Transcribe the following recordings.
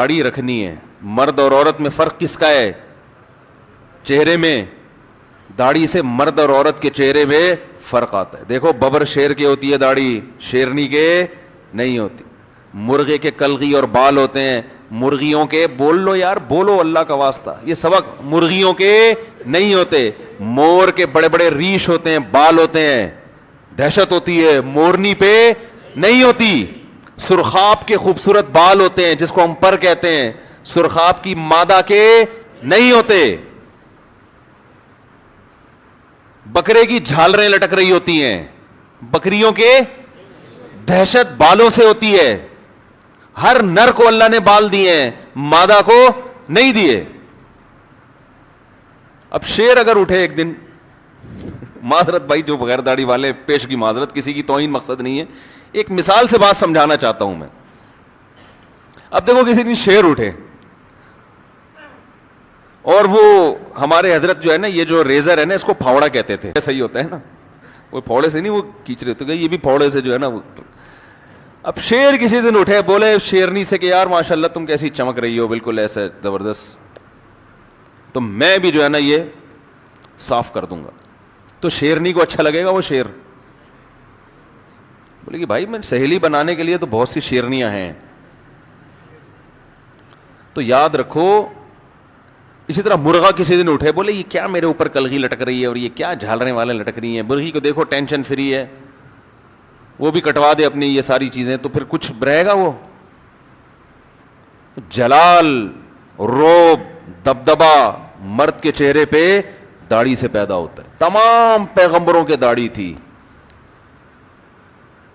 داڑھی رکھنی ہے. مرد اور عورت میں فرق کس کا ہے؟ چہرے میں. داڑھی سے مرد اور عورت کے چہرے میں فرق آتا ہے. دیکھو ببر شیر کی ہوتی ہے داڑھی, شیرنی کے نہیں ہوتی. مرغے کے کلغی اور بال ہوتے ہیں, مرغیوں کے, بول لو یار بولو اللہ کا واسطہ, یہ سبق, مرغیوں کے نہیں ہوتے. مور کے بڑے بڑے ریش ہوتے ہیں, بال ہوتے ہیں, دہشت ہوتی ہے. مورنی پہ نہیں ہوتی. سرخاب کے خوبصورت بال ہوتے ہیں جس کو ہم پر کہتے ہیں, سرخاب کی مادہ کے نہیں ہوتے. بکرے کی جھالریں لٹک رہی ہوتی ہیں, بکریوں کے دہشت بالوں سے ہوتی ہے. ہر نر کو اللہ نے بال دیے ہیں, مادہ کو نہیں دیے. اب شیر اگر اٹھے ایک دن, معذرت بھائی جو بغیر داڑھی والے, پیش کی معذرت, کسی کی توہین مقصد نہیں ہے, ایک مثال سے بات سمجھانا چاہتا ہوں میں. اب دیکھو کسی دن شیر اٹھے اور وہ ہمارے حضرت جو ہے نا, یہ جو ریزر ہے نا اس کو پھاوڑا کہتے تھے, صحیح ہوتا ہے نا, وہ پھاوڑے سے نہیں وہ کھینچ رہے تھے, یہ بھی پھاوڑے سے جو ہے نا وہ. اب شیر کسی دن اٹھے, بولے شیرنی سے کہ یار ماشاءاللہ تم کیسی چمک رہی ہو, بالکل ایسے زبردست, تو میں بھی جو ہے نا یہ صاف کر دوں گا. تو شیرنی کو اچھا لگے گا وہ شیر؟ بولے کہ بھائی میں سہیلی بنانے کے لیے تو بہت سی شیرنیاں ہیں. تو یاد رکھو. اسی طرح مرغا کسی دن اٹھے, بولے یہ کیا میرے اوپر کلغی لٹک رہی ہے اور یہ کیا جھالریں والے لٹک رہی ہیں. مرغی کو دیکھو ٹینشن فری ہے, وہ بھی کٹوا دے اپنی یہ ساری چیزیں, تو پھر کچھ رہے گا. وہ جلال, روب, دبدبا مرد کے چہرے پہ داڑھی سے پیدا ہوتا ہے. تمام پیغمبروں کے داڑھی تھی,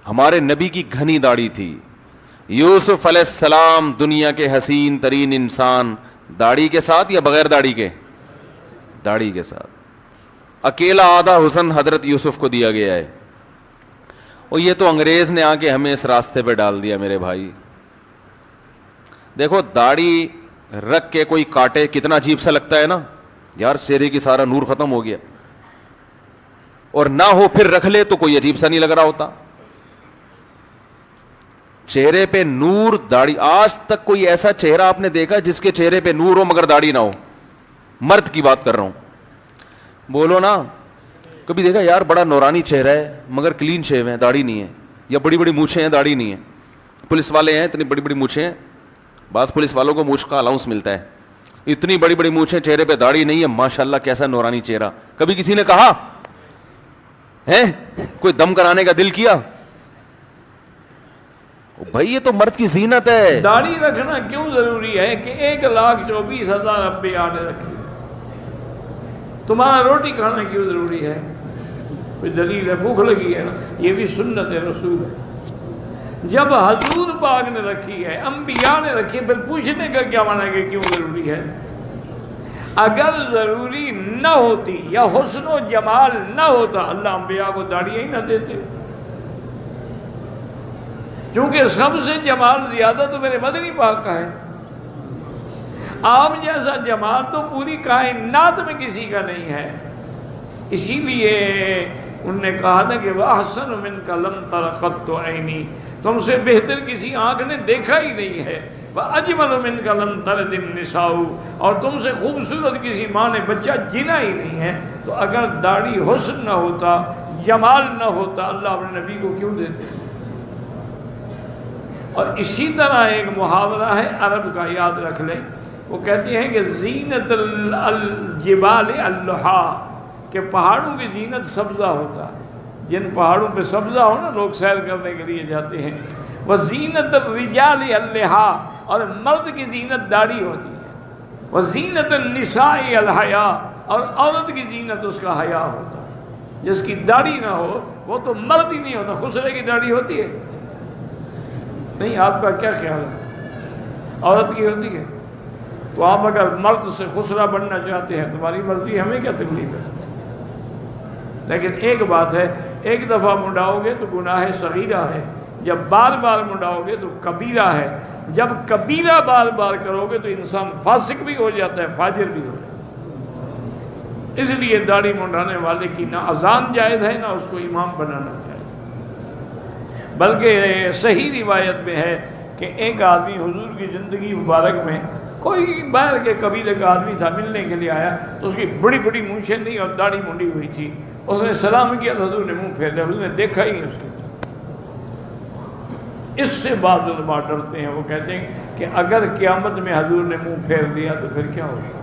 ہمارے نبی کی گھنی داڑھی تھی. یوسف علیہ السلام دنیا کے حسین ترین انسان, داڑھی کے ساتھ یا بغیر داڑھی کے؟ داڑھی کے ساتھ. اکیلا آدھا حسن حضرت یوسف کو دیا گیا ہے, اور یہ تو انگریز نے آ کے ہمیں اس راستے پہ ڈال دیا میرے بھائی. دیکھو داڑھی رکھ کے کوئی کاٹے کتنا عجیب سا لگتا ہے نا یار, چہرے کی سارا نور ختم ہو گیا, اور نہ ہو پھر رکھ لے تو کوئی عجیب سا نہیں لگ رہا ہوتا. چہرے پہ نور, داڑھی, آج تک کوئی ایسا چہرہ آپ نے دیکھا جس کے چہرے پہ نور ہو مگر داڑھی نہ ہو؟ مرد کی بات کر رہا ہوں, بولو نا. کبھی دیکھا یار بڑا نورانی چہرہ ہے مگر کلین شیو ہے, داڑھی نہیں ہے, یا بڑی بڑی مونچھیں ہیں داڑھی نہیں ہے. پولیس والے ہیں اتنی بڑی بڑی مونچھیں ہیں, بعض پولیس والوں کو مونچھ کا الاؤنس ملتا ہے, اتنی بڑی بڑی مونچھیں, چہرے پہ داڑھی نہیں ہے, ماشاءاللہ کیسا نورانی چہرہ. کبھی کسی نے کہا ہے, کوئی دم کرانے کا دل کیا؟ بھائی یہ تو مرد کی زینت ہے. داڑھی رکھنا کیوں ضروری ہے کہ 1,24,000 انبیاء نے رکھی؟ تمہارا روٹی کھانا کیوں ضروری ہے؟ کوئی دلیل ہے؟ بھوک لگی ہے نا, یہ بھی سنت رسول ہے. جب حضور پاک نے رکھی ہے, انبیاء نے رکھی ہے, پھر پوچھنے کا کیا معنی ہے کہ کیوں ضروری ہے؟ اگر ضروری نہ ہوتی یا حسن و جمال نہ ہوتا, اللہ انبیاء کو داڑھی ہی نہ دیتے. کیونکہ سب سے جمال زیادہ تو میرے مدنی پاک کا ہے. آپ جیسا جمال تو پوری کائنات میں کسی کا نہیں ہے. اسی لیے انہوں نے کہا تھا کہ وَأَحْسَنُ مِنْكَ لَمْ تَرَ قَطُّ عَيْنِي, تم سے بہتر کسی آنکھ نے دیکھا ہی نہیں ہے. وَأَجْمَلُ مِنْكَ لَمْ تَلِدِ النِّسَاءُ, اور تم سے خوبصورت کسی ماں نے بچہ جنا ہی نہیں ہے. تو اگر داڑھی حسن نہ ہوتا, جمال نہ ہوتا, اللہ اپنے نبی کو کیوں دیتے؟ اور اسی طرح ایک محاورہ ہے عرب کا, یاد رکھ لیں, وہ کہتے ہیں کہ زینت الجبال اللحا, کہ پہاڑوں کی زینت سبزہ ہوتا ہے. جن پہاڑوں پہ سبزہ ہو نا, لوگ سیر کرنے کے لیے جاتے ہیں. وہ زینت الرجال اللحا, اور مرد کی زینت داڑھی ہوتی ہے. وہ زینت النساء الحیا, اور عورت کی زینت اس کا حیا ہوتا ہے. جس کی داڑھی نہ ہو وہ تو مرد ہی نہیں ہوتا. خسرے کی داڑھی ہوتی ہے نہیں؟ آپ کا کیا خیال ہے؟ عورت کی ہوتی ہے. تو آپ اگر مرد سے خسرا بننا چاہتے ہیں, تمہاری مرضی, ہمیں کیا تکلیف ہے؟ لیکن ایک بات ہے, ایک دفعہ منڈاؤ گے تو گناہ صغیرہ ہے, جب بار بار منڈاؤ گے تو کبیرہ ہے. جب کبیرہ بار بار کرو گے تو انسان فاسق بھی ہو جاتا ہے, فاجر بھی ہو جاتا ہے. اس لیے داڑھی منڈانے والے کی نہ اذان جائز ہے نہ اس کو امام بنانا چاہیے. بلکہ صحیح روایت میں ہے کہ ایک آدمی حضور کی زندگی مبارک میں کوئی باہر کے قبیلے کا آدمی تھا، ملنے کے لیے آیا تو اس کی بڑی بڑی مونچھیں نہیں اور داڑھی منڈی ہوئی تھی. اس نے سلام کیا تو حضور نے منہ پھیر لیا، حضور نے دیکھا ہی نہیں اس کی. اس سے بعض علماء ڈرتے ہیں، وہ کہتے ہیں کہ اگر قیامت میں حضور نے منہ پھیر لیا تو پھر کیا ہوگا.